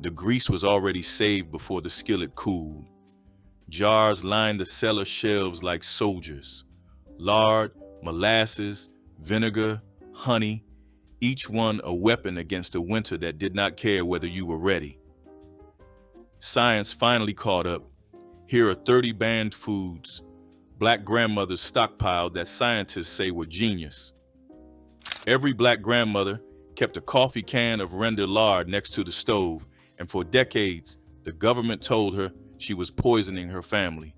The grease was already saved before the skillet cooled. Jars lined the cellar shelves like soldiers. Lard, molasses, vinegar, honey, each one a weapon against a winter that did not care whether you were ready. Science finally caught up. Here are 30 banned foods Black grandmothers stockpiled that scientists say were genius. Every Black grandmother kept a coffee can of rendered lard next to the stove, and for decades, the government told her she was poisoning her family.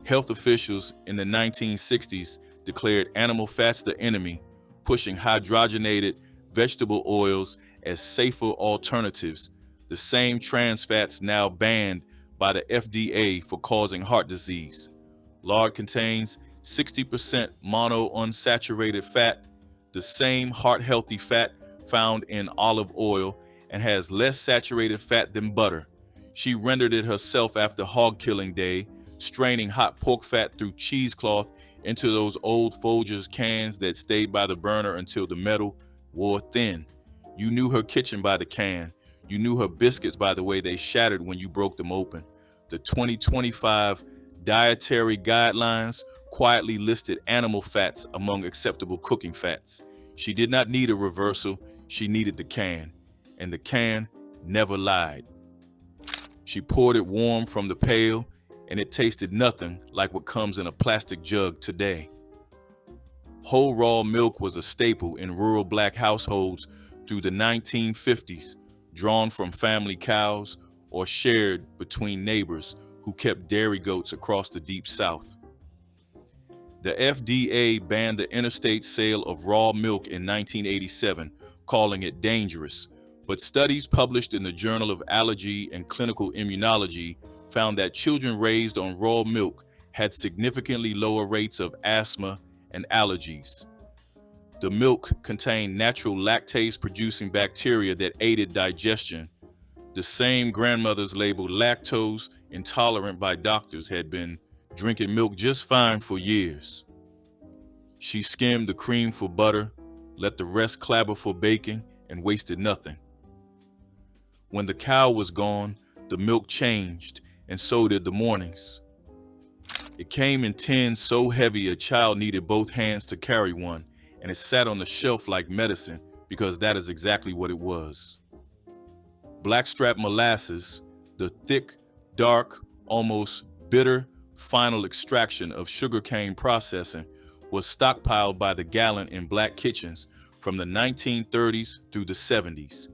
Health officials in the 1960s declared animal fats the enemy, pushing hydrogenated vegetable oils as safer alternatives, the same trans fats now banned by the FDA for causing heart disease. Lard contains 60% monounsaturated fat, the same heart-healthy fat found in olive oil, and has less saturated fat than butter. She rendered it herself after hog killing day, straining hot pork fat through cheesecloth into those old Folgers cans that stayed by the burner until the metal wore thin. You knew her kitchen by the can. You knew her biscuits by the way they shattered when you broke them open. The 2025 dietary guidelines quietly listed animal fats among acceptable cooking fats. She did not need a reversal, she needed the can, and the can never lied. She poured it warm from the pail, and it tasted nothing like what comes in a plastic jug today. Whole raw milk was a staple in rural Black households through the 1950s, drawn from family cows or shared between neighbors who kept dairy goats across the Deep South. The FDA banned the interstate sale of raw milk in 1987, calling it dangerous, but studies published in the Journal of Allergy and Clinical Immunology found that children raised on raw milk had significantly lower rates of asthma and allergies. The milk contained natural lactase-producing bacteria that aided digestion. The same grandmothers labeled lactose intolerant by doctors had been drinking milk just fine for years. She skimmed the cream for butter, let the rest clabber for baking, and wasted nothing. When the cow was gone, the milk changed, and so did the mornings. It came in tins so heavy a child needed both hands to carry one, and it sat on the shelf like medicine because that is exactly what it was. Blackstrap molasses, the thick, dark, almost bitter final extraction of sugarcane processing, was stockpiled by the gallon in Black kitchens from the 1930s through the 70s.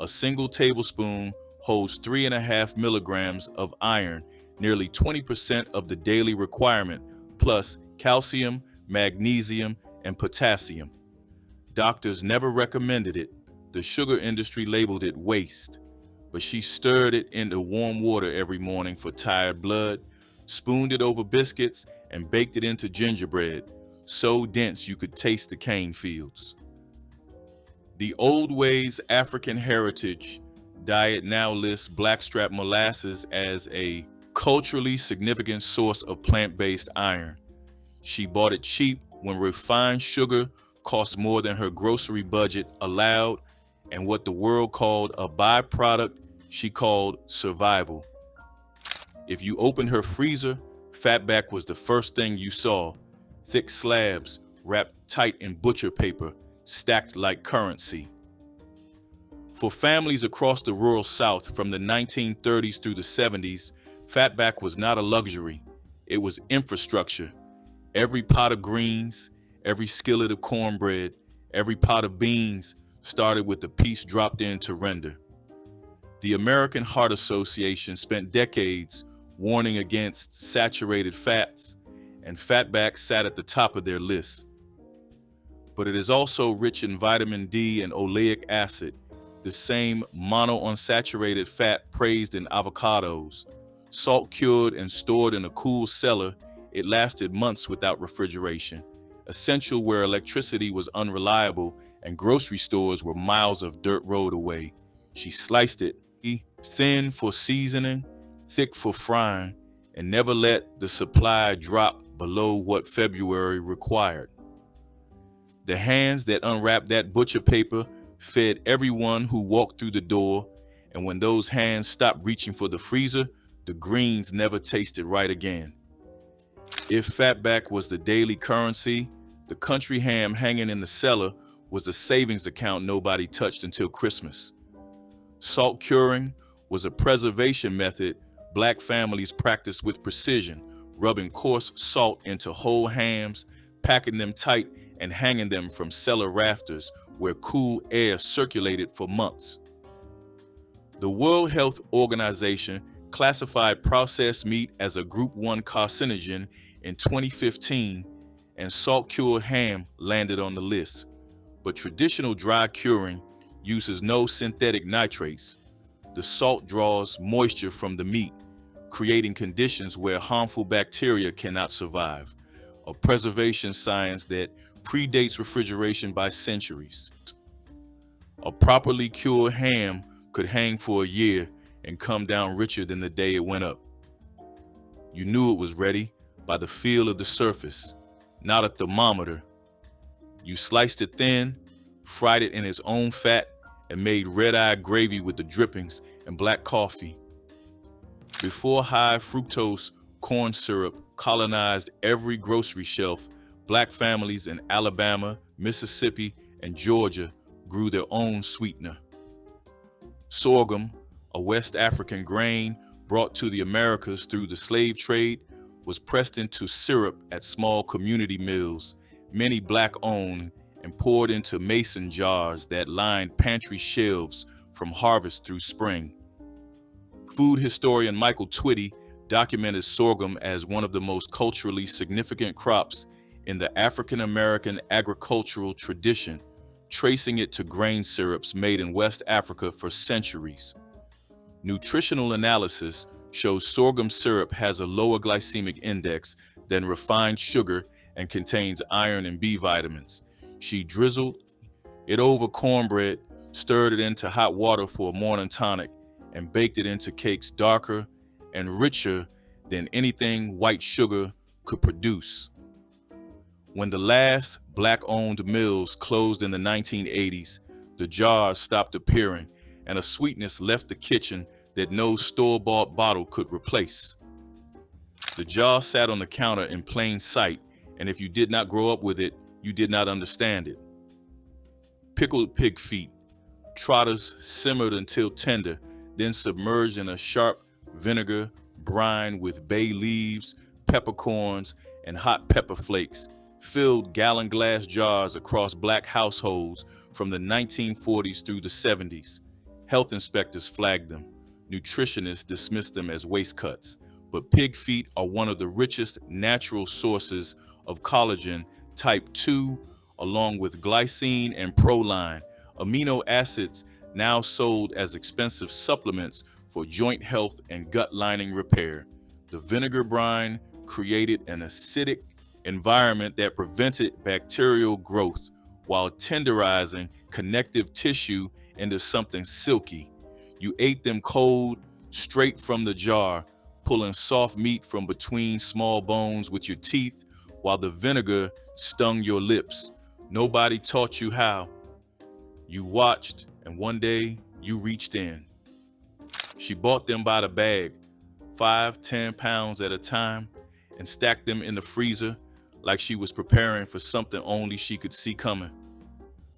A single tablespoon holds 3.5 milligrams of iron, nearly 20% of the daily requirement, plus calcium, magnesium, and potassium. Doctors never recommended it. The sugar industry labeled it waste, but she stirred it into warm water every morning for tired blood, spooned it over biscuits, and baked it into gingerbread, so dense you could taste the cane fields. The Old Ways African Heritage diet now lists blackstrap molasses as a culturally significant source of plant-based iron. She bought it cheap when refined sugar cost more than her grocery budget allowed, and what the world called a byproduct, she called survival. If you opened her freezer, Fatback was the first thing you saw. Thick slabs wrapped tight in butcher paper, stacked like currency. For families across the rural South from the 1930s through the 70s, Fatback was not a luxury. It was infrastructure. Every pot of greens, every skillet of cornbread, every pot of beans started with a piece dropped in to render. The American Heart Association spent decades warning against saturated fats, and Fatback sat at the top of their list. But it is also rich in vitamin D and oleic acid, the same monounsaturated fat praised in avocados. Salt cured and stored in a cool cellar, it lasted months without refrigeration, essential where electricity was unreliable and grocery stores were miles of dirt road away. She sliced it, thin for seasoning, thick for frying, and never let the supply drop below what February required. The hands that unwrapped that butcher paper fed everyone who walked through the door, And when those hands stopped reaching for the freezer, the greens never tasted right again. If Fatback was the daily currency, the country ham hanging in the cellar was a savings account nobody touched until Christmas. Salt curing was a preservation method Black families practiced with precision, rubbing coarse salt into whole hams, packing them tight, and hanging them from cellar rafters where cool air circulated for months. The World Health Organization classified processed meat as a Group 1 carcinogen in 2015, and salt-cured ham landed on the list. But traditional dry curing uses no synthetic nitrates. The salt draws moisture from the meat, creating conditions where harmful bacteria cannot survive, a preservation science that predates refrigeration by centuries. A properly cured ham could hang for a year and come down richer than the day it went up. You knew it was ready by the feel of the surface, not a thermometer. You sliced it thin, fried it in its own fat, and made red-eye gravy with the drippings and black coffee. Before high fructose corn syrup colonized every grocery shelf, Black families in Alabama, Mississippi, and Georgia grew their own sweetener. Sorghum, a West African grain brought to the Americas through the slave trade, was pressed into syrup at small community mills, many Black-owned, and poured into mason jars that lined pantry shelves from harvest through spring. Food historian Michael Twitty documented sorghum as one of the most culturally significant crops in the African American agricultural tradition, tracing it to grain syrups made in West Africa for centuries. Nutritional analysis shows sorghum syrup has a lower glycemic index than refined sugar and contains iron and B vitamins. She drizzled it over cornbread, stirred it into hot water for a morning tonic, and baked it into cakes darker and richer than anything white sugar could produce. When the last Black-owned mills closed in the 1980s, the jars stopped appearing, and a sweetness left the kitchen that no store-bought bottle could replace. The jar sat on the counter in plain sight, and if you did not grow up with it, you did not understand it. Pickled pig feet, trotters simmered until tender, then submerged in a sharp vinegar brine with bay leaves, peppercorns, and hot pepper flakes, filled gallon glass jars across Black households from the 1940s through the 70s. Health inspectors flagged them. Nutritionists dismissed them as waste cuts. But pig feet are one of the richest natural sources of collagen type 2, along with glycine and proline, amino acids now sold as expensive supplements for joint health and gut lining repair. The vinegar brine created an acidic environment that prevented bacterial growth while tenderizing connective tissue into something silky. You ate them cold, straight from the jar, pulling soft meat from between small bones with your teeth while the vinegar stung your lips. Nobody taught you how. You watched, and one day you reached in. She bought them by the bag, 5-10 pounds at a time, and stacked them in the freezer like she was preparing for something only she could see coming.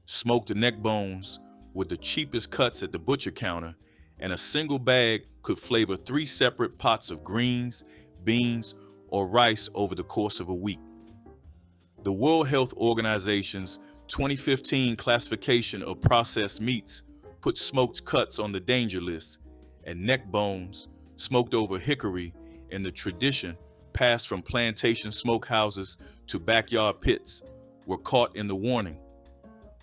Smoked neck bones with the cheapest cuts at the butcher counter, and a single bag could flavor 3 separate pots of greens, beans, or rice over the course of a week. The World Health Organization's 2015 classification of processed meats put smoked cuts on the danger list, and neck bones, smoked over hickory, in the tradition passed from plantation smokehouses to backyard pits, were caught in the warning.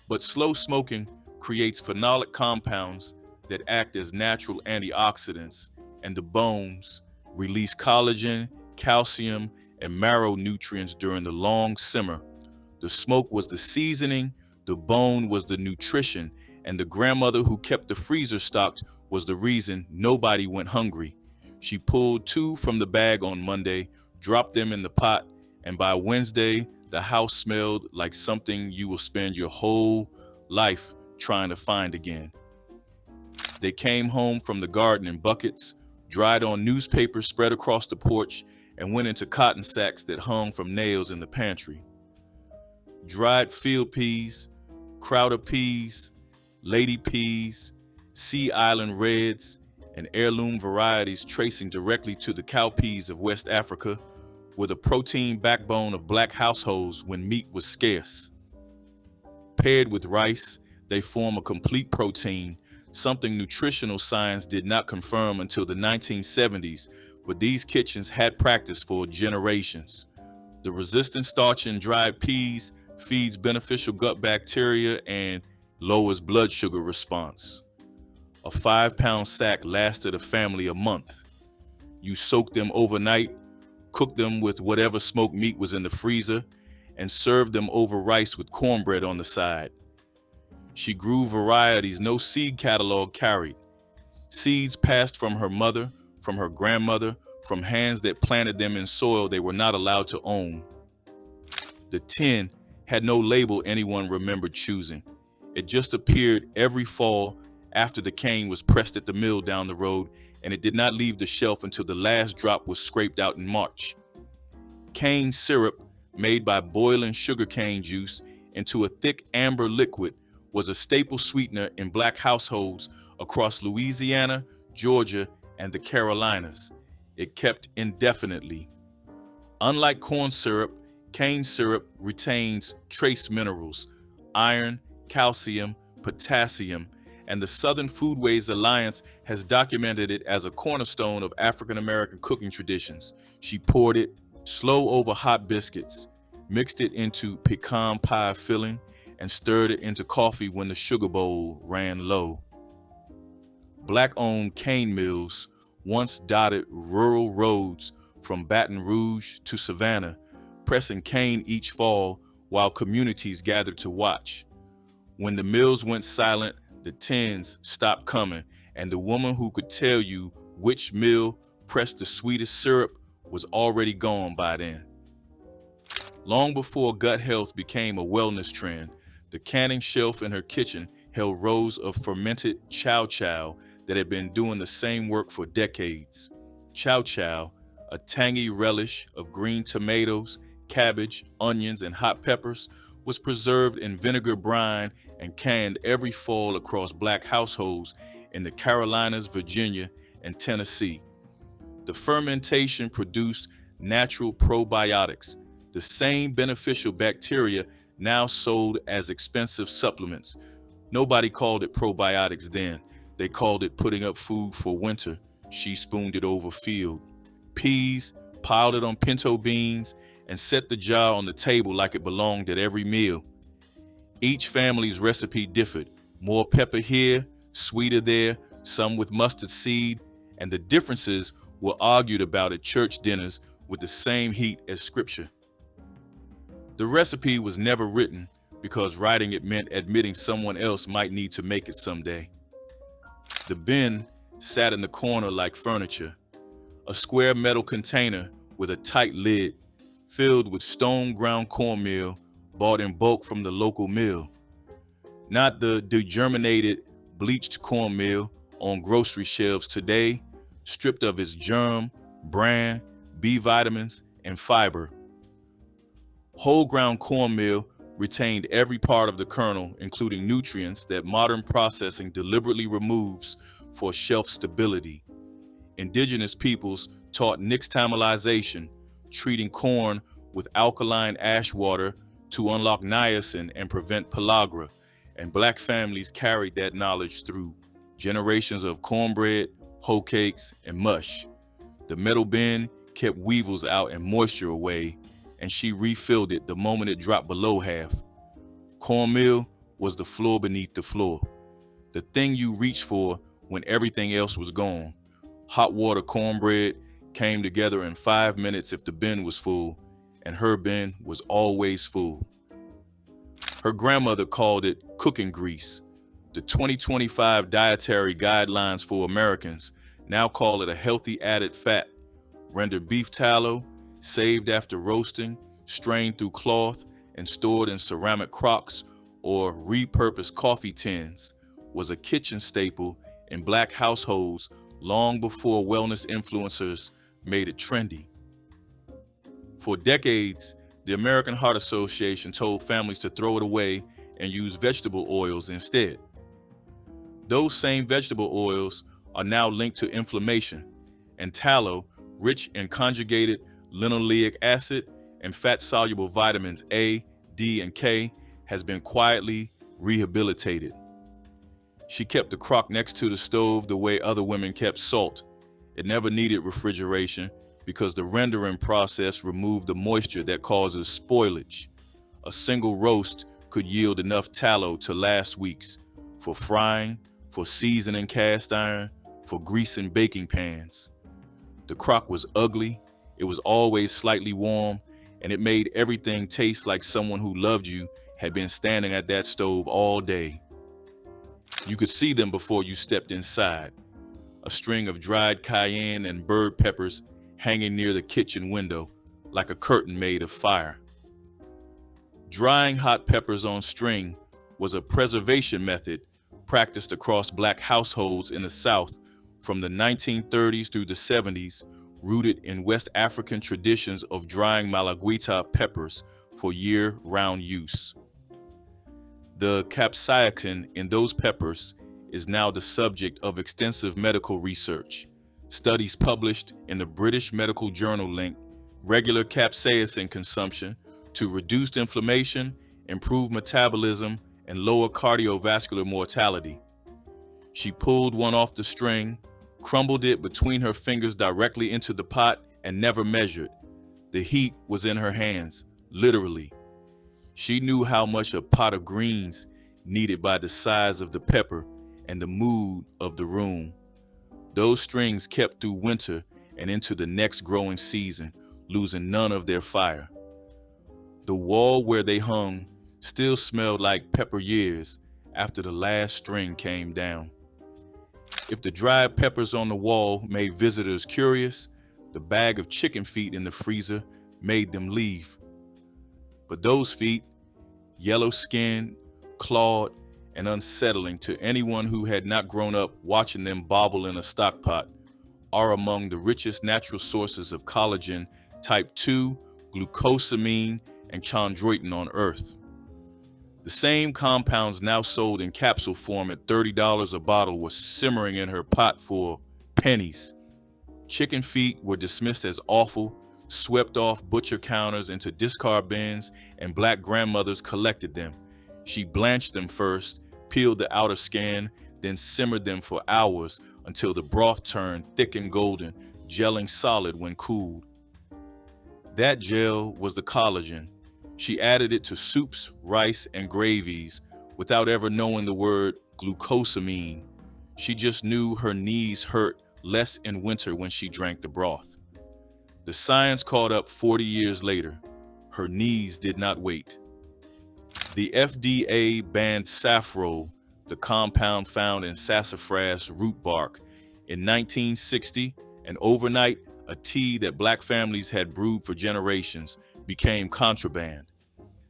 But slow smoking creates phenolic compounds that act as natural antioxidants, and the bones release collagen, calcium, and marrow nutrients during the long simmer. The smoke was the seasoning, the bone was the nutrition, and the grandmother who kept the freezer stocked was the reason nobody went hungry. She pulled 2 from the bag on Monday, dropped them in the pot, and by Wednesday, the house smelled like something you will spend your whole life trying to find again. They came home from the garden in buckets, dried on newspapers spread across the porch, and went into cotton sacks that hung from nails in the pantry. Dried field peas, Crowder peas, lady peas, Sea Island reds, and heirloom varieties tracing directly to the cowpeas of West Africa were the protein backbone of black households when meat was scarce. Paired with rice, they form a complete protein, something nutritional science did not confirm until the 1970s, but these kitchens had practiced for generations. The resistant starch in dried peas feeds beneficial gut bacteria and lowers blood sugar response. A 5-pound sack lasted a family a month. You soaked them overnight, cooked them with whatever smoked meat was in the freezer, and served them over rice with cornbread on the side. She grew varieties no seed catalog carried. Seeds passed from her mother, from her grandmother, from hands that planted them in soil they were not allowed to own. The tin had no label anyone remembered choosing. It just appeared every fall after the cane was pressed at the mill down the road, and it did not leave the shelf until the last drop was scraped out in March. Cane syrup, made by boiling sugarcane juice into a thick amber liquid, was a staple sweetener in black households across Louisiana, Georgia, and the Carolinas. It kept indefinitely. Unlike corn syrup, cane syrup retains trace minerals, iron, calcium, potassium, and the Southern Foodways Alliance has documented it as a cornerstone of African American cooking traditions. She poured it slow over hot biscuits, mixed it into pecan pie filling, and stirred it into coffee when the sugar bowl ran low. Black-owned cane mills once dotted rural roads from Baton Rouge to Savannah, pressing cane each fall while communities gathered to watch. When the mills went silent, the tins stopped coming, and the woman who could tell you which mill pressed the sweetest syrup was already gone by then. Long before gut health became a wellness trend, the canning shelf in her kitchen held rows of fermented chow-chow that had been doing the same work for decades. Chow-chow, a tangy relish of green tomatoes, cabbage, onions, and hot peppers, was preserved in vinegar brine and canned every fall across black households in the Carolinas, Virginia, and Tennessee. The fermentation produced natural probiotics, the same beneficial bacteria now sold as expensive supplements. Nobody called it probiotics then. They called it putting up food for winter. She spooned it over field. Peas, piled it on pinto beans, and set the jar on the table like it belonged at every meal. Each family's recipe differed. More pepper here, sweeter there, some with mustard seed, and the differences were argued about at church dinners with the same heat as scripture. The recipe was never written because writing it meant admitting someone else might need to make it someday. The bin sat in the corner like furniture, a square metal container with a tight lid filled with stone ground cornmeal bought in bulk from the local mill. Not the degerminated, bleached cornmeal on grocery shelves today, stripped of its germ, bran, B vitamins, and fiber. Whole ground cornmeal retained every part of the kernel, including nutrients that modern processing deliberately removes for shelf stability. Indigenous peoples taught nixtamalization, treating corn with alkaline ash water to unlock niacin and prevent pellagra, and black families carried that knowledge through generations of cornbread, hoe cakes, and mush. The metal bin kept weevils out and moisture away, and she refilled it the moment it dropped below half. Cornmeal was the floor beneath the floor, the thing you reached for when everything else was gone. Hot water cornbread came together in 5 minutes if the bin was full, and her bin was always full. Her grandmother called it cooking grease. The 2025 Dietary Guidelines for Americans now call it a healthy added fat. Rendered beef tallow, saved after roasting, strained through cloth, and stored in ceramic crocks or repurposed coffee tins, was a kitchen staple in Black households long before wellness influencers made it trendy. For decades, the American Heart Association told families to throw it away and use vegetable oils instead. Those same vegetable oils are now linked to inflammation, and tallow, rich in conjugated linoleic acid and fat-soluble vitamins A, D, and K, has been quietly rehabilitated. She kept the crock next to the stove the way other women kept salt. It never needed refrigeration because the rendering process removed the moisture that causes spoilage. A single roast could yield enough tallow to last weeks for frying, for seasoning cast iron, for greasing baking pans. The crock was ugly, it was always slightly warm, and it made everything taste like someone who loved you had been standing at that stove all day. You could see them before you stepped inside. A string of dried cayenne and bird peppers hanging near the kitchen window, like a curtain made of fire. Drying hot peppers on string was a preservation method practiced across Black households in the South from the 1930s through the 70s, rooted in West African traditions of drying malagueta peppers for year-round use. The capsaicin in those peppers is now the subject of extensive medical research. Studies published in the British Medical Journal link regular capsaicin consumption to reduced inflammation, improve metabolism, and lower cardiovascular mortality. She pulled one off the string, crumbled it between her fingers directly into the pot, and never measured. The heat was in her hands, literally. She knew how much a pot of greens needed by the size of the pepper and the mood of the room. Those strings kept through winter and into the next growing season, losing none of their fire. The wall where they hung still smelled like pepper years after the last string came down. If the dried peppers on the wall made visitors curious, the bag of chicken feet in the freezer made them leave. But those feet, yellow-skinned, clawed, and unsettling to anyone who had not grown up watching them bobble in a stock pot, are among the richest natural sources of collagen, type 2, glucosamine, and chondroitin on Earth. The same compounds now sold in capsule form at $30 a bottle were simmering in her pot for pennies. Chicken feet were dismissed as awful, swept off butcher counters into discard bins, and Black grandmothers collected them. She blanched them first, peeled the outer skin, then simmered them for hours until the broth turned thick and golden, gelling solid when cooled. That gel was the collagen. She added it to soups, rice, and gravies without ever knowing the word glucosamine. She just knew her knees hurt less in winter when she drank the broth. The science caught up 40 years later. Her knees did not wait. The FDA banned saffrole, the compound found in sassafras root bark, in 1960, and overnight, a tea that Black families had brewed for generations became contraband.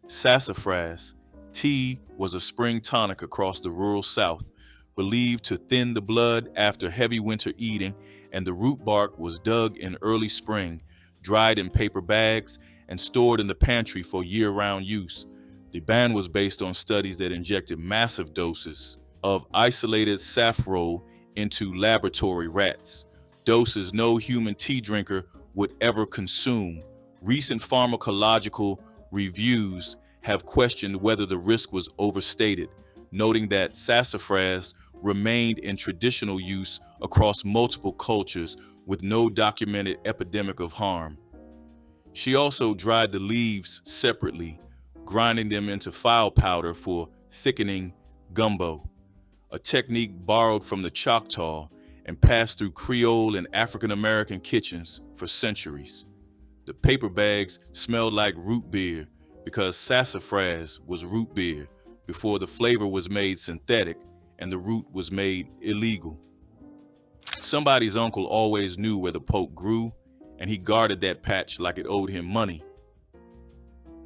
Sassafras tea was a spring tonic across the rural South, believed to thin the blood after heavy winter eating, and the root bark was dug in early spring, dried in paper bags, and stored in the pantry for year-round use. The ban was based on studies that injected massive doses of isolated saffrole into laboratory rats, doses no human tea drinker would ever consume. Recent pharmacological reviews have questioned whether the risk was overstated, noting that sassafras remained in traditional use across multiple cultures with no documented epidemic of harm. She also dried the leaves separately, grinding them into file powder for thickening gumbo, a technique borrowed from the Choctaw and passed through Creole and African American kitchens for centuries. The paper bags smelled like root beer because sassafras was root beer before the flavor was made synthetic and the root was made illegal. Somebody's uncle always knew where the poke grew, and he guarded that patch like it owed him money.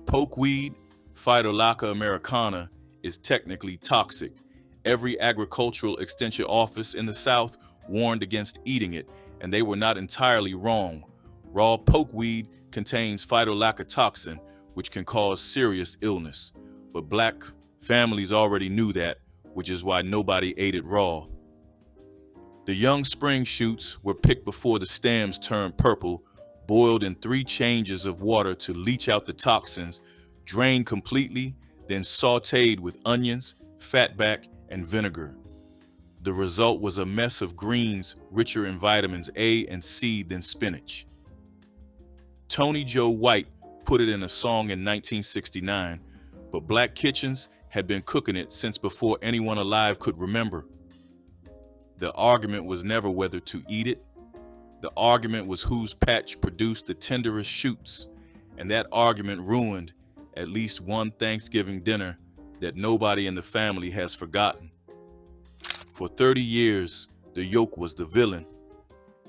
Pokeweed, Phytolacca americana, is technically toxic, Every agricultural extension office in the South warned against eating it, and they were not entirely wrong. Raw pokeweed contains phytolactotoxin, which can cause serious illness. But black families already knew that, which is why nobody ate it raw. The young spring shoots were picked before the stems turned purple, boiled in 3 changes of water to leach out the toxins, drained completely, then sautéed with onions, fatback, and vinegar. The result was a mess of greens richer in vitamins A and C than spinach. Tony Joe White put it in a song in 1969, but black kitchens had been cooking it since before anyone alive could remember. The argument was never whether to eat it. The argument was whose patch produced the tenderest shoots, and that argument ruined at least one Thanksgiving dinner that nobody in the family has forgotten. For 30 years, the yolk was the villain.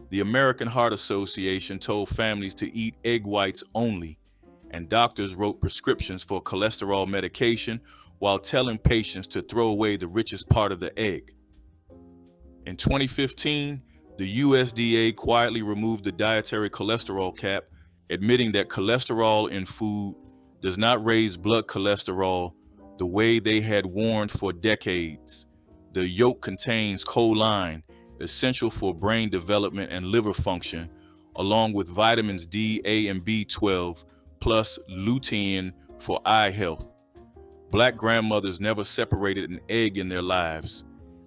The American Heart Association told families to eat egg whites only, and doctors wrote prescriptions for cholesterol medication while telling patients to throw away the richest part of the egg. In 2015, the USDA quietly removed the dietary cholesterol cap, admitting that cholesterol in food does not raise blood cholesterol the way they had warned for decades. The yolk contains choline, essential for brain development and liver function, along with vitamins D, A, and B12, plus lutein for eye health. Black grandmothers never separated an egg in their lives.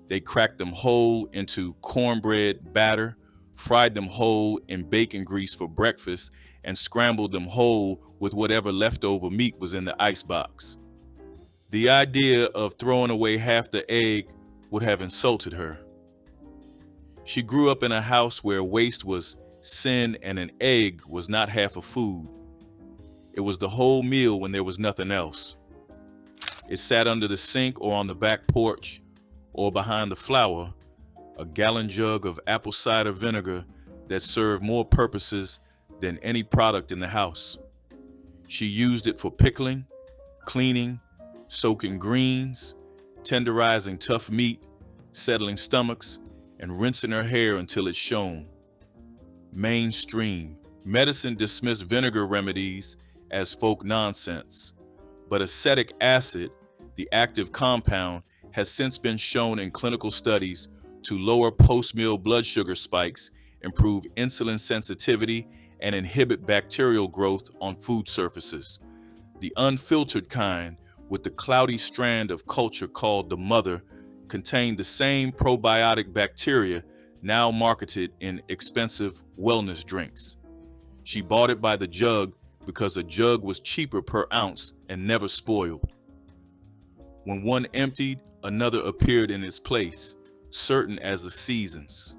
They cracked them whole into cornbread batter, fried them whole in bacon grease for breakfast, and scrambled them whole with whatever leftover meat was in the icebox. The idea of throwing away half the egg would have insulted her. She grew up in a house where waste was sin and an egg was not half a food. It was the whole meal when there was nothing else. It sat under the sink or on the back porch or behind the flour, a gallon jug of apple cider vinegar that served more purposes than any product in the house. She used it for pickling, cleaning, soaking greens, tenderizing tough meat, settling stomachs, and rinsing her hair until it shone. Mainstream medicine dismissed vinegar remedies as folk nonsense, but acetic acid, the active compound, has since been shown in clinical studies to lower post-meal blood sugar spikes, improve insulin sensitivity, and inhibit bacterial growth on food surfaces. The unfiltered kind, with the cloudy strand of culture called the mother, contained the same probiotic bacteria now marketed in expensive wellness drinks. She bought it by the jug because a jug was cheaper per ounce and never spoiled. When one emptied, another appeared in its place, certain as the seasons.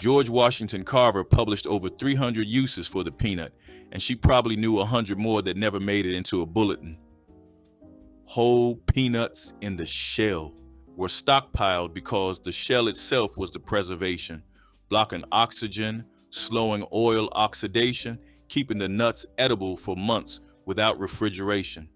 George Washington Carver published over 300 uses for the peanut, and she probably knew 100 more that never made it into a bulletin. Whole peanuts in the shell were stockpiled because the shell itself was the preservation, blocking oxygen, slowing oil oxidation, keeping the nuts edible for months without refrigeration.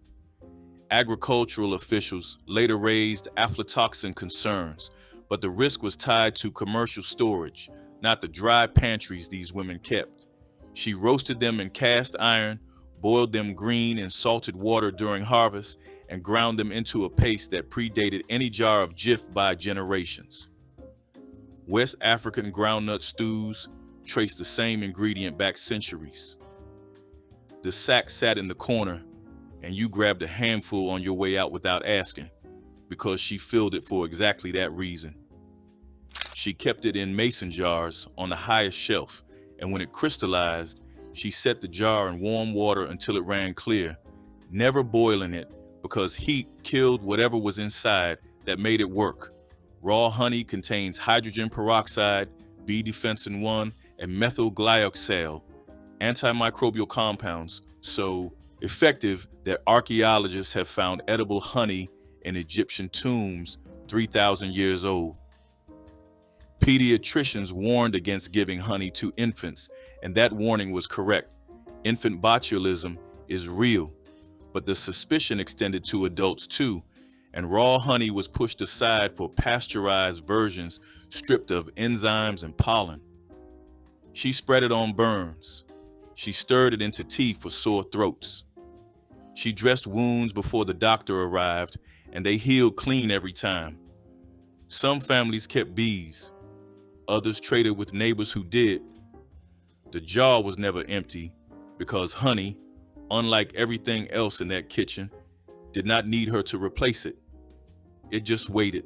Agricultural officials later raised aflatoxin concerns, but the risk was tied to commercial storage, not the dry pantries these women kept. She roasted them in cast iron, boiled them green in salted water during harvest, and ground them into a paste that predated any jar of Jif by generations. West African groundnut stews trace the same ingredient back centuries. The sack sat in the corner, and you grabbed a handful on your way out without asking, because she filled it for exactly that reason. She kept it in mason jars on the highest shelf, and when it crystallized, she set the jar in warm water until it ran clear, never boiling it because heat killed whatever was inside that made it work. Raw honey contains hydrogen peroxide, B-defensin 1, and methyl glyoxal, antimicrobial compounds, so effective that archaeologists have found edible honey in Egyptian tombs 3,000 years old. Pediatricians warned against giving honey to infants, and that warning was correct. Infant botulism is real, but the suspicion extended to adults too, and raw honey was pushed aside for pasteurized versions stripped of enzymes and pollen. She spread it on burns. She stirred it into tea for sore throats. She dressed wounds before the doctor arrived, and they healed clean every time. Some families kept bees. Others traded with neighbors who did. The jar was never empty because honey, unlike everything else in that kitchen, did not need her to replace it. It just waited.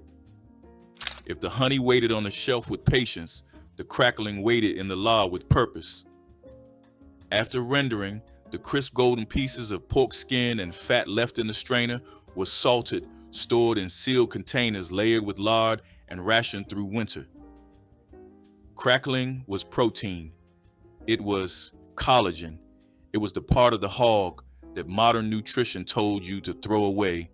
If the honey waited on the shelf with patience, the crackling waited in the lard with purpose. After rendering, the crisp golden pieces of pork skin and fat left in the strainer were salted, stored in sealed containers layered with lard and rationed through winter. Crackling was protein. It was collagen. It was the part of the hog that modern nutrition told you to throw away,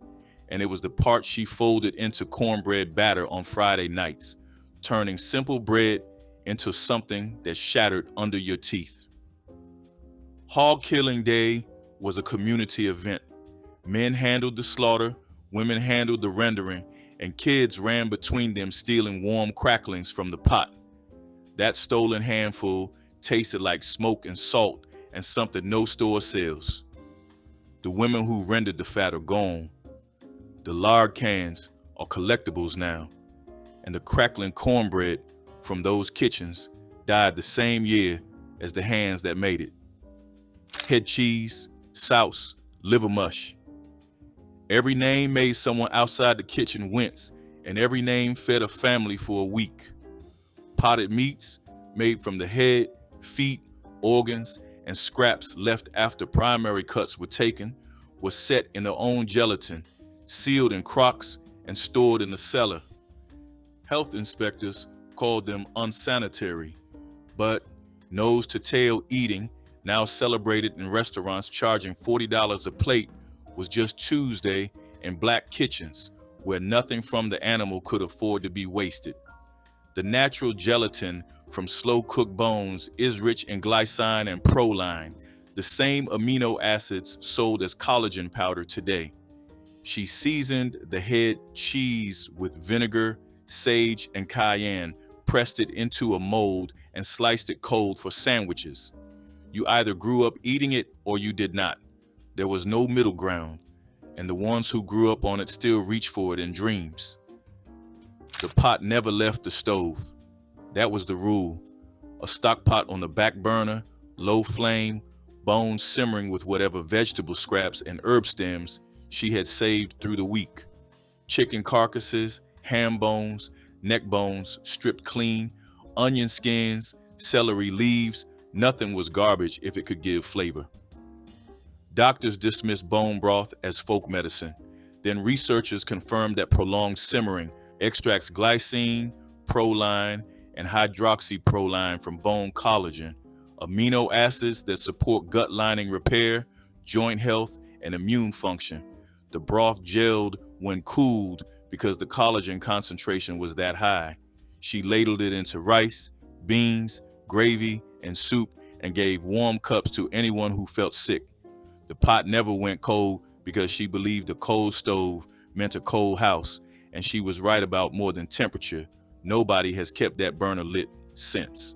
and it was the part she folded into cornbread batter on Friday nights, turning simple bread into something that shattered under your teeth. Hog Killing Day was a community event. Men handled the slaughter, women handled the rendering, and kids ran between them stealing warm cracklings from the pot. That stolen handful tasted like smoke and salt and something no store sells. The women who rendered the fat are gone. The lard cans are collectibles now, and the crackling cornbread from those kitchens died the same year as the hands that made it. Head cheese, sauce, liver mush. Every name made someone outside the kitchen wince, and every name fed a family for a week. Potted meats made from the head, feet, organs, and scraps left after primary cuts were taken were set in their own gelatin, sealed in crocks, and stored in the cellar. Health inspectors called them unsanitary, but nose-to-tail eating, now celebrated in restaurants charging $40 a plate, was just Tuesday in black kitchens where nothing from the animal could afford to be wasted. The natural gelatin from slow-cooked bones is rich in glycine and proline, the same amino acids sold as collagen powder today. She seasoned the head cheese with vinegar, sage, and cayenne, pressed it into a mold, and sliced it cold for sandwiches. You either grew up eating it or you did not. There was no middle ground, and the ones who grew up on it still reach for it in dreams. The pot never left the stove. That was the rule. A stock pot on the back burner, low flame, bones simmering with whatever vegetable scraps and herb stems she had saved through the week. Chicken carcasses, ham bones, neck bones stripped clean, onion skins, celery leaves, nothing was garbage if it could give flavor. Doctors dismissed bone broth as folk medicine. Then researchers confirmed that prolonged simmering extracts glycine, proline, and hydroxyproline from bone collagen, amino acids that support gut lining repair, joint health, and immune function. The broth gelled when cooled because the collagen concentration was that high. She ladled it into rice, beans, gravy, and soup and gave warm cups to anyone who felt sick. The pot never went cold because she believed a cold stove meant a cold house, and she was right about more than temperature. Nobody has kept that burner lit since.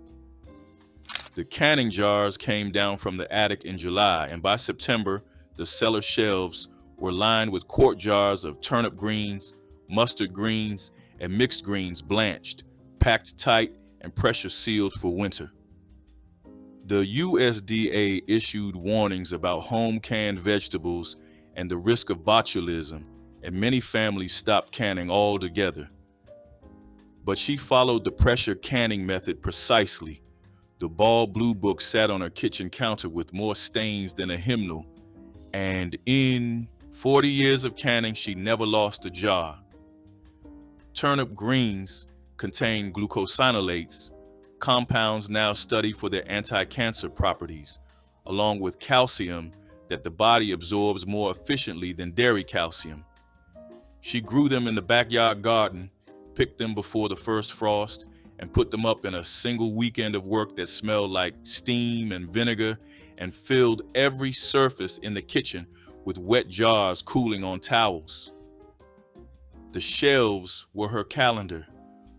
The canning jars came down from the attic in July, and by September, the cellar shelves were lined with quart jars of turnip greens, mustard greens, and mixed greens blanched, packed tight, and pressure sealed for winter. The USDA issued warnings about home canned vegetables and the risk of botulism, and many families stopped canning altogether. But she followed the pressure canning method precisely. The bald blue book sat on her kitchen counter with more stains than a hymnal, and in 40 years of canning, she never lost a jar. Turnip greens contain glucosinolates, compounds now studied for their anti-cancer properties, along with calcium that the body absorbs more efficiently than dairy calcium. She grew them in the backyard garden, picked them before the first frost, and put them up in a single weekend of work that smelled like steam and vinegar, and filled every surface in the kitchen with wet jars cooling on towels. The shelves were her calendar.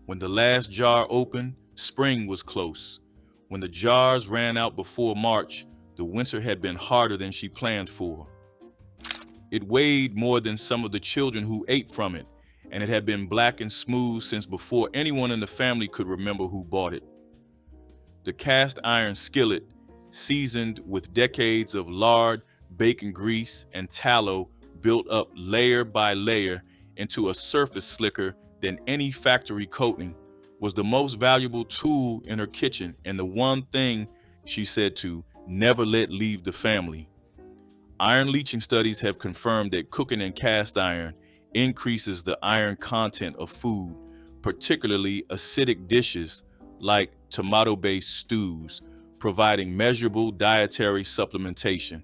When the last jar opened, spring was close. When the jars ran out before March, the winter had been harder than she planned for. It weighed more than some of the children who ate from it, and it had been black and smooth since before anyone in the family could remember who bought it. The cast iron skillet, seasoned with decades of lard, bacon grease, and tallow, built up layer by layer into a surface slicker than any factory coating, was the most valuable tool in her kitchen and the one thing she said to never let leave the family. Iron leaching studies have confirmed that cooking in cast iron increases the iron content of food, particularly acidic dishes like tomato-based stews, providing measurable dietary supplementation.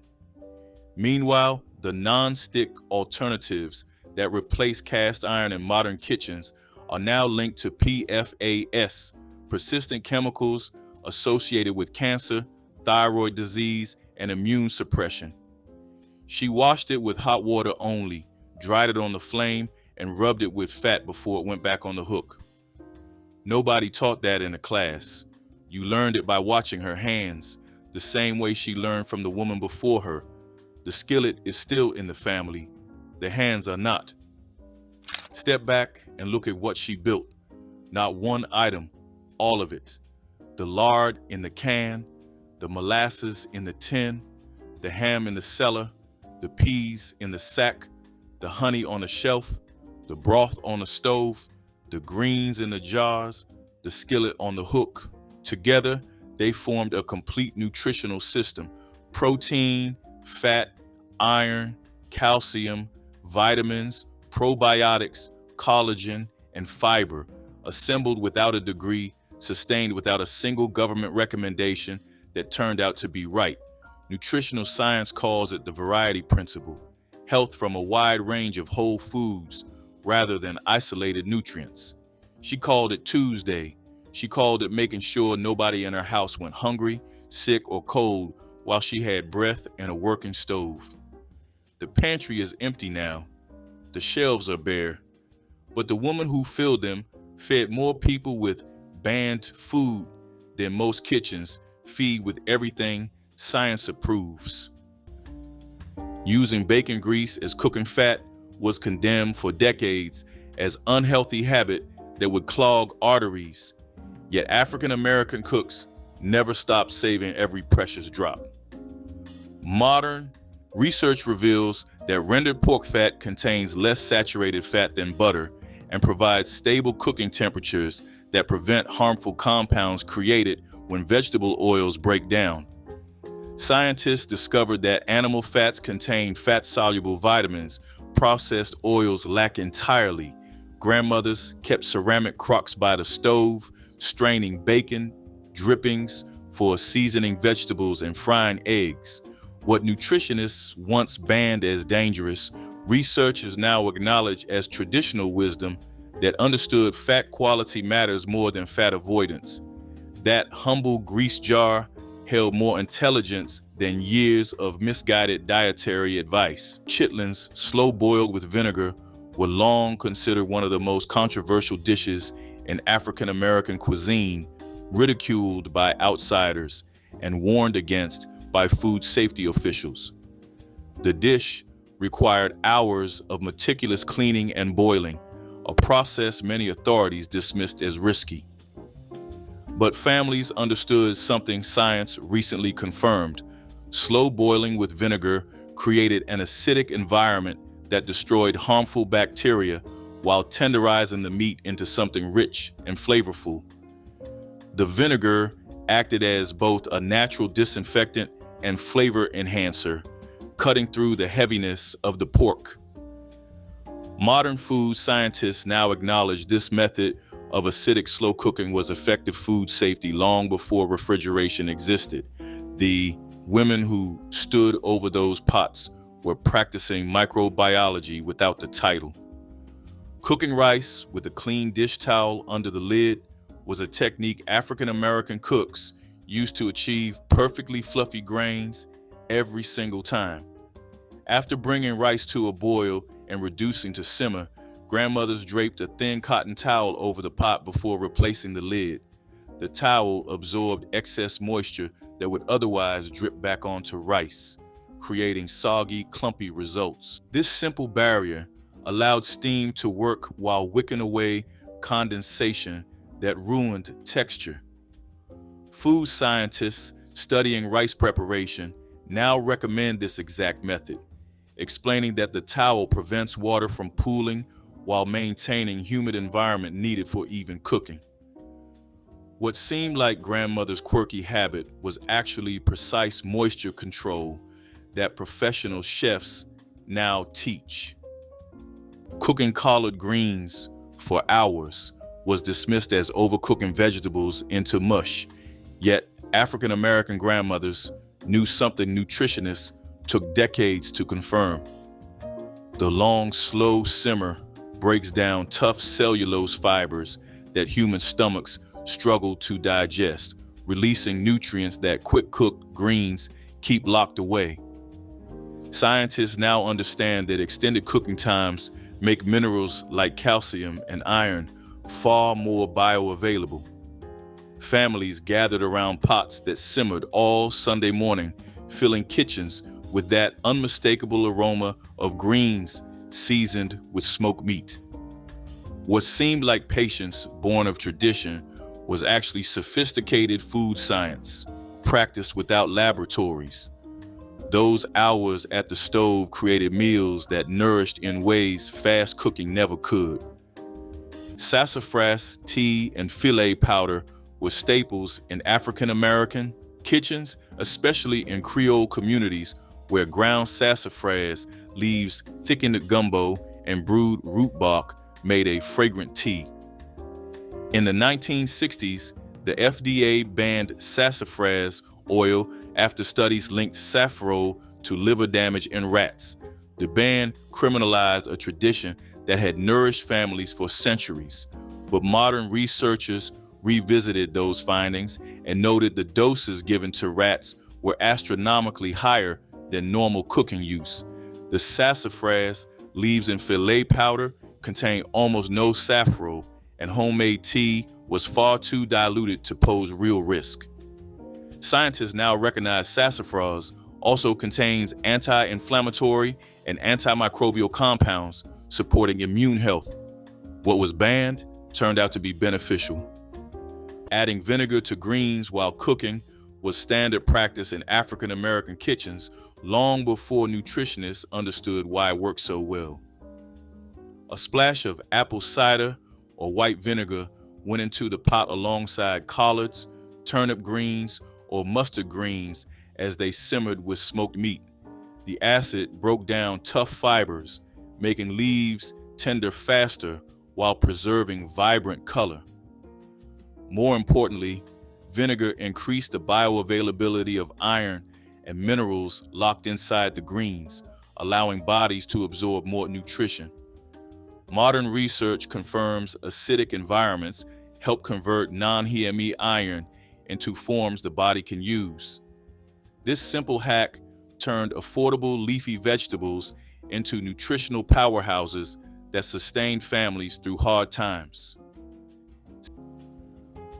Meanwhile, the non-stick alternatives that replace cast iron in modern kitchens are now linked to PFAS, persistent chemicals associated with cancer, thyroid disease, and immune suppression. She washed it with hot water only, dried it on the flame, and rubbed it with fat before it went back on the hook. Nobody taught that in a class. You learned it by watching her hands, the same way she learned from the woman before her. The skillet is still in the family. The hands are not. Step back and look at what she built. Not one item, all of it. The lard in the can, the molasses in the tin, the ham in the cellar, the peas in the sack, the honey on the shelf, the broth on the stove, the greens in the jars, the skillet on the hook. Together, they formed a complete nutritional system. Protein, fat, iron, calcium, vitamins, probiotics, collagen, and fiber, assembled without a degree, sustained without a single government recommendation that turned out to be right. Nutritional science calls it the variety principle, health from a wide range of whole foods rather than isolated nutrients. She called it Tuesday. She called it making sure nobody in her house went hungry, sick, or cold while she had breath and a working stove. The pantry is empty now. The shelves are bare. But the woman who filled them fed more people with banned food than most kitchens feed with everything science approves. Using bacon grease as cooking fat was condemned for decades as unhealthy habit that would clog arteries. Yet African American cooks never stopped saving every precious drop. Modern research reveals that rendered pork fat contains less saturated fat than butter and provides stable cooking temperatures that prevent harmful compounds created when vegetable oils break down. Scientists discovered that animal fats contain fat-soluble vitamins processed oils lack entirely. Grandmothers kept ceramic crocks by the stove, straining bacon, drippings for seasoning vegetables and frying eggs. What nutritionists once banned as dangerous, researchers now acknowledge as traditional wisdom that understood fat quality matters more than fat avoidance. That humble grease jar held more intelligence than years of misguided dietary advice. Chitlins, slow boiled with vinegar, were long considered one of the most controversial dishes in African American cuisine, ridiculed by outsiders and warned against by food safety officials. The dish required hours of meticulous cleaning and boiling, a process many authorities dismissed as risky. But families understood something science recently confirmed. Slow boiling with vinegar created an acidic environment that destroyed harmful bacteria while tenderizing the meat into something rich and flavorful. The vinegar acted as both a natural disinfectant and flavor enhancer, cutting through the heaviness of the pork. Modern food scientists now acknowledge this method of acidic slow cooking was effective food safety long before refrigeration existed. The women who stood over those pots were practicing microbiology without the title. Cooking rice with a clean dish towel under the lid was a technique African American cooks used to achieve perfectly fluffy grains every single time. After bringing rice to a boil and reducing to simmer, Grandmothers draped a thin cotton towel over the pot before replacing the lid. The towel absorbed excess moisture that would otherwise drip back onto rice, creating soggy, clumpy results. This simple barrier allowed steam to work while wicking away condensation that ruined texture. Food scientists studying rice preparation now recommend this exact method, explaining that the towel prevents water from pooling while maintaining humid environment needed for even cooking. What seemed like grandmother's quirky habit was actually precise moisture control that professional chefs now teach. Cooking collard greens for hours was dismissed as overcooking vegetables into mush, yet African American grandmothers knew something nutritionists took decades to confirm. The long, slow simmer breaks down tough cellulose fibers that human stomachs struggle to digest, releasing nutrients that quick-cooked greens keep locked away. Scientists now understand that extended cooking times make minerals like calcium and iron far more bioavailable. Families gathered around pots that simmered all Sunday morning, filling kitchens with that unmistakable aroma of greens seasoned with smoked meat. What seemed like patience born of tradition was actually sophisticated food science, practiced without laboratories. Those hours at the stove created meals that nourished in ways fast cooking never could. Sassafras, tea, and filet powder were staples in African American kitchens, especially in Creole communities where ground sassafras leaves thickened gumbo and brewed root bark made a fragrant tea. In the 1960s, the FDA banned sassafras oil after studies linked saffron to liver damage in rats. The ban criminalized a tradition that had nourished families for centuries, but modern researchers revisited those findings and noted the doses given to rats were astronomically higher than normal cooking use. The sassafras leaves in filet powder contain almost no saffron, and homemade tea was far too diluted to pose real risk. Scientists now recognize sassafras also contains anti-inflammatory and antimicrobial compounds supporting immune health. What was banned turned out to be beneficial. Adding vinegar to greens while cooking was standard practice in African American kitchens long before nutritionists understood why it worked so well. A splash of apple cider or white vinegar went into the pot alongside collards, turnip greens, or mustard greens as they simmered with smoked meat. The acid broke down tough fibers, making leaves tender faster while preserving vibrant color. More importantly, vinegar increased the bioavailability of iron and minerals locked inside the greens, allowing bodies to absorb more nutrition. Modern research confirms acidic environments help convert non-HME iron into forms the body can use. This simple hack turned affordable leafy vegetables into nutritional powerhouses that sustained families through hard times.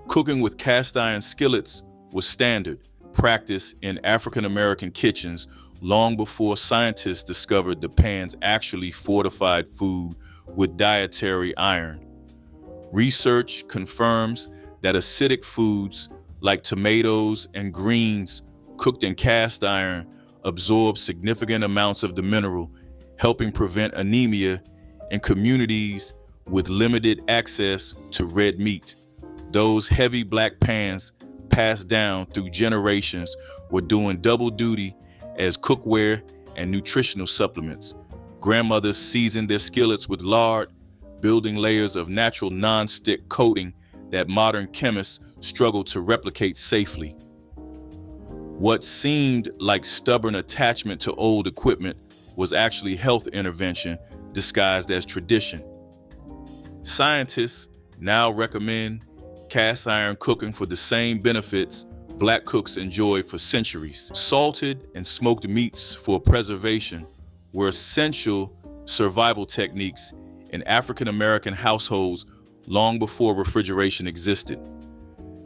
Cooking with cast iron skillets was standard practice in African American kitchens long before scientists discovered the pans actually fortified food with dietary iron. Research confirms that acidic foods like tomatoes and greens cooked in cast iron absorb significant amounts of the mineral, helping prevent anemia in communities with limited access to red meat. Those heavy black pans passed down through generations were doing double duty as cookware and nutritional supplements. Grandmothers seasoned their skillets with lard, building layers of natural non-stick coating that modern chemists struggle to replicate safely. What seemed like stubborn attachment to old equipment was actually health intervention disguised as tradition. Scientists now recommend cast iron cooking for the same benefits Black cooks enjoyed for centuries. Salted and smoked meats for preservation were essential survival techniques in African American households long before refrigeration existed.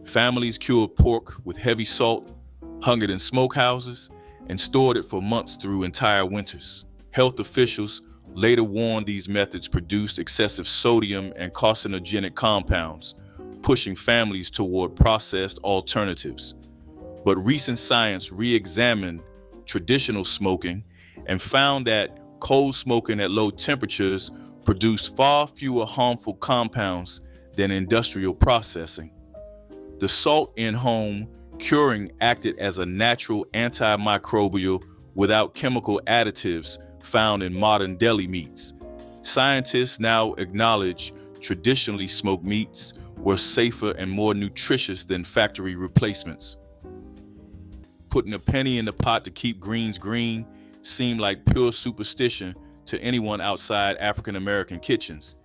Families cured pork with heavy salt, hung it in smokehouses, and stored it for months through entire winters. Health officials later warned these methods produced excessive sodium and carcinogenic compounds, pushing families toward processed alternatives. But recent science re-examined traditional smoking and found that coal smoking at low temperatures produced far fewer harmful compounds than industrial processing. The salt in-home curing acted as a natural antimicrobial without chemical additives found in modern deli meats. Scientists now acknowledge traditionally smoked meats were safer and more nutritious than factory replacements. Putting a penny in the pot to keep greens green seemed like pure superstition to anyone outside African American kitchens,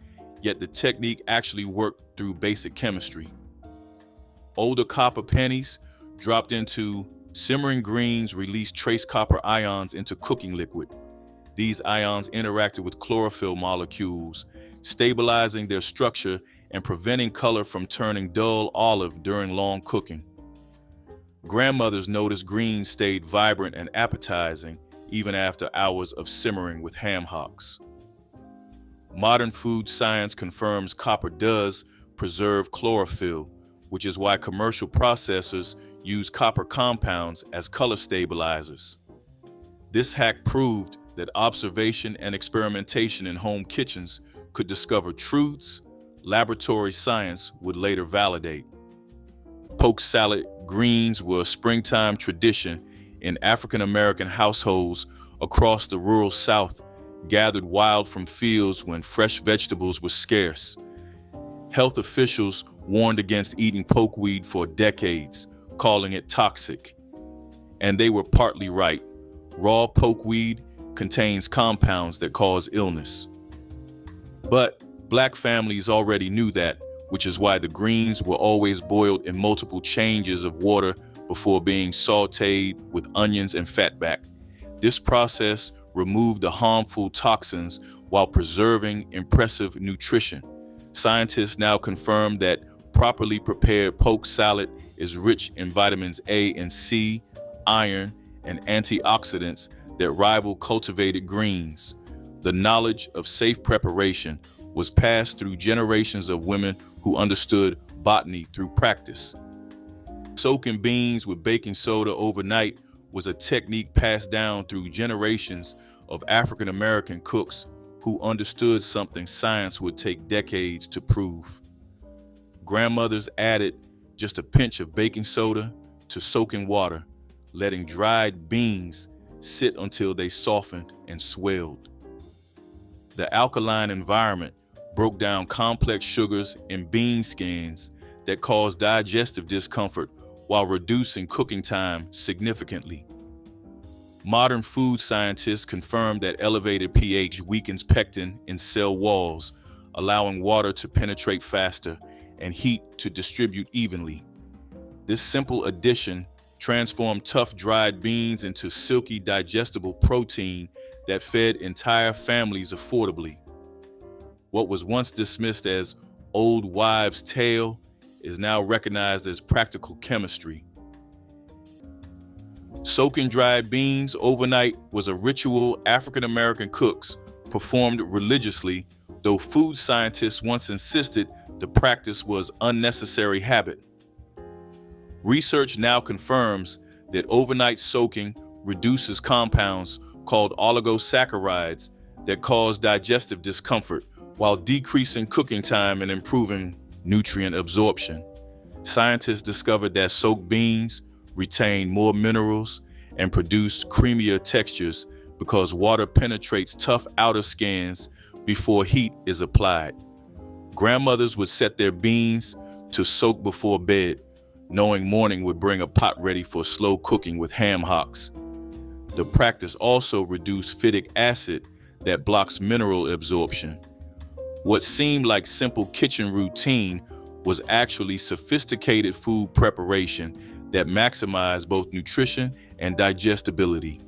yet the technique actually worked through basic chemistry. Older copper pennies dropped into simmering greens released trace copper ions into cooking liquid. These ions interacted with chlorophyll molecules, stabilizing their structure and preventing color from turning dull olive during long cooking. Grandmothers noticed greens stayed vibrant and appetizing even after hours of simmering with ham hocks. Modern food science confirms copper does preserve chlorophyll, which is why commercial processors use copper compounds as color stabilizers. This hack proved that observation and experimentation in home kitchens could discover truths laboratory science would later validate. Poke salad greens were a springtime tradition in African American households across the rural South, gathered wild from fields when fresh vegetables were scarce. Health officials warned against eating pokeweed for decades, calling it toxic. And they were partly right. Raw pokeweed contains compounds that cause illness. But Black families already knew that, which is why the greens were always boiled in multiple changes of water before being sautéed with onions and fatback. This process removed the harmful toxins while preserving impressive nutrition. Scientists now confirm that properly prepared poke salad is rich in vitamins A and C, iron, and antioxidants that rival cultivated greens. The knowledge of safe preparation was passed through generations of women who understood botany through practice. Soaking beans with baking soda overnight was a technique passed down through generations of African American cooks who understood something science would take decades to prove. Grandmothers added just a pinch of baking soda to soaking water, letting dried beans sit until they softened and swelled. The alkaline environment broke down complex sugars in bean skins that caused digestive discomfort while reducing cooking time significantly. Modern food scientists confirmed that elevated pH weakens pectin in cell walls, allowing water to penetrate faster and heat to distribute evenly. This simple addition transformed tough dried beans into silky digestible protein that fed entire families affordably. What was once dismissed as old wives' tale is now recognized as practical chemistry. Soaking dried beans overnight was a ritual African American cooks performed religiously, though food scientists once insisted the practice was unnecessary habit. Research now confirms that overnight soaking reduces compounds called oligosaccharides that cause digestive discomfort while decreasing cooking time and improving nutrient absorption. Scientists discovered that soaked beans retain more minerals and produce creamier textures because water penetrates tough outer skins before heat is applied. Grandmothers would set their beans to soak before bed, knowing morning would bring a pot ready for slow cooking with ham hocks. The practice also reduced phytic acid that blocks mineral absorption. What seemed like simple kitchen routine was actually sophisticated food preparation that maximized both nutrition and digestibility.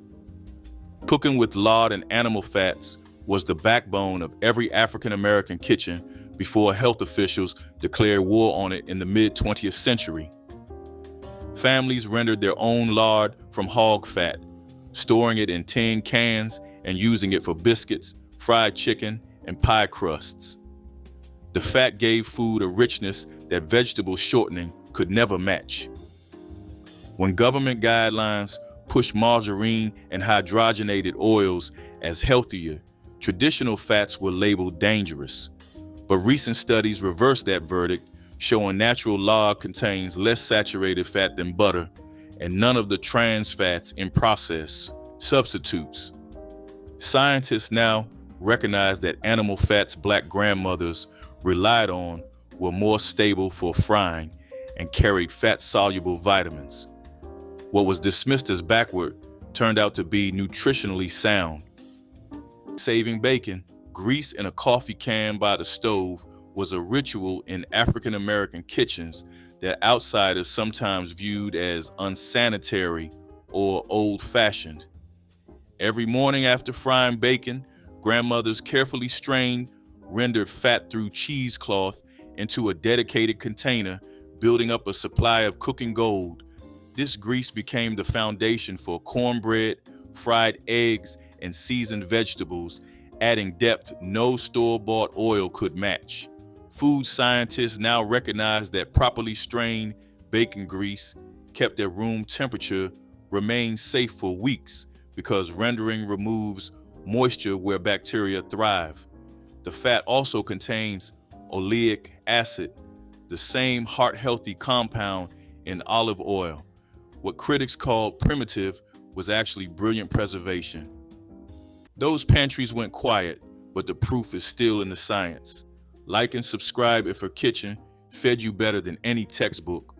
Cooking with lard and animal fats was the backbone of every African American kitchen before health officials declared war on it in the mid-20th century. Families rendered their own lard from hog fat, storing it in tin cans and using it for biscuits, fried chicken, and pie crusts. The fat gave food a richness that vegetable shortening could never match. When government guidelines pushed margarine and hydrogenated oils as healthier, traditional fats were labeled dangerous. But recent studies reversed that verdict, showing natural lard contains less saturated fat than butter and none of the trans fats in processed substitutes. Scientists now recognize that animal fats Black grandmothers relied on were more stable for frying and carried fat-soluble vitamins. What was dismissed as backward turned out to be nutritionally sound. Saving bacon, grease in a coffee can by the stove was a ritual in African American kitchens that outsiders sometimes viewed as unsanitary or old-fashioned. Every morning after frying bacon, grandmothers carefully strained rendered fat through cheesecloth into a dedicated container, building up a supply of cooking gold. This grease became the foundation for cornbread, fried eggs, and seasoned vegetables, adding depth no store-bought oil could match. Food scientists now recognize that properly strained bacon grease, kept at room temperature, remains safe for weeks because rendering removes moisture where bacteria thrive. The fat also contains oleic acid, the same heart-healthy compound in olive oil. What critics called primitive was actually brilliant preservation. Those pantries went quiet, but the proof is still in the science. Like and subscribe if her kitchen fed you better than any textbook.